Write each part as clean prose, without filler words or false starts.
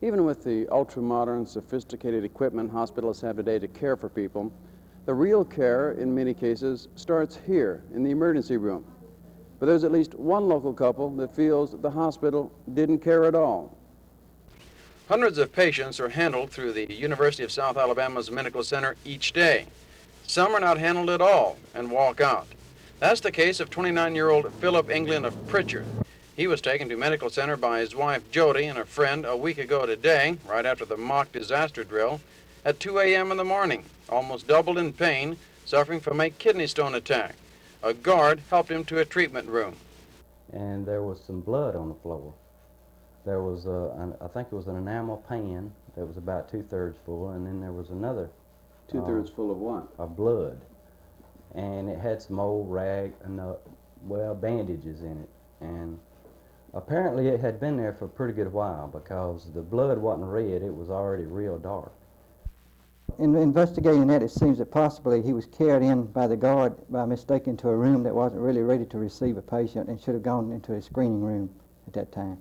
Even with the ultra-modern, sophisticated equipment hospitals have today to care for people, the real care, in many cases, starts here in the emergency room. But there's at least one local couple that feels the hospital didn't care at all. Hundreds of patients are handled through the University of South Alabama's Medical Center each day. Some are not handled at all and walk out. That's the case of 29-year-old Philip England of Pritchard. He was taken to Medical Center by his wife Jody and a friend a week ago today, right after the mock disaster drill, at 2 a.m. in the morning, almost doubled in pain, suffering from a kidney stone attack. A guard helped him to a treatment room. And there was some blood on the floor. There was, I think it was an enamel pan that was about 2/3 full, and then there was another. 2/3 full of what? Of blood. And it had some old bandages in it. And apparently it had been there for a pretty good while because the blood wasn't red, it was already real dark. In investigating that, it seems that possibly he was carried in by the guard by mistake into a room that wasn't really ready to receive a patient and should have gone into a screening room at that time.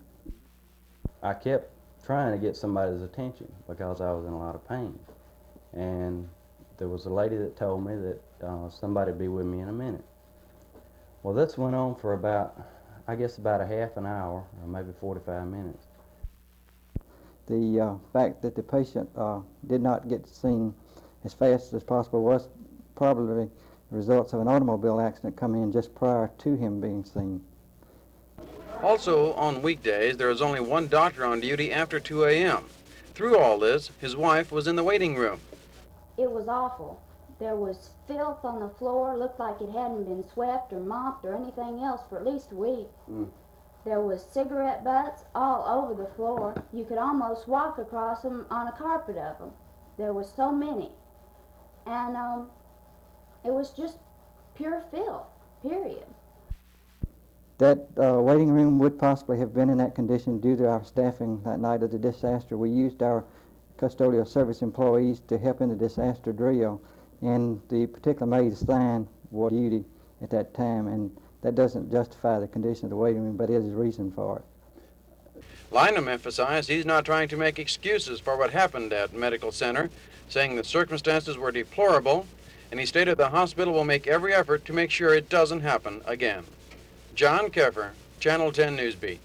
I kept trying to get somebody's attention because I was in a lot of pain. And there was a lady that told me that somebody would be with me in a minute. Well, this went on for about a half an hour or maybe 45 minutes. The fact that the patient did not get seen as fast as possible was probably the results of an automobile accident coming in just prior to him being seen. Also, on weekdays, there is only one doctor on duty after 2 a.m. Through all this, his wife was in the waiting room. It was awful. There was filth on the floor, looked like it hadn't been swept or mopped or anything else for at least a week. There was cigarette butts all over the floor. You could almost walk across them on a carpet of them. There was so many. And it was just pure filth, period. That waiting room would possibly have been in that condition due to our staffing that night of the disaster. We used our custodial service employees to help in the disaster drill, and the particular maid assigned was duty at that time, and that doesn't justify the condition of the waiting room, but it is a reason for it. Lynham emphasized he's not trying to make excuses for what happened at Medical Center, saying the circumstances were deplorable, and he stated the hospital will make every effort to make sure it doesn't happen again. John Keffer, Channel 10 Newsbeat.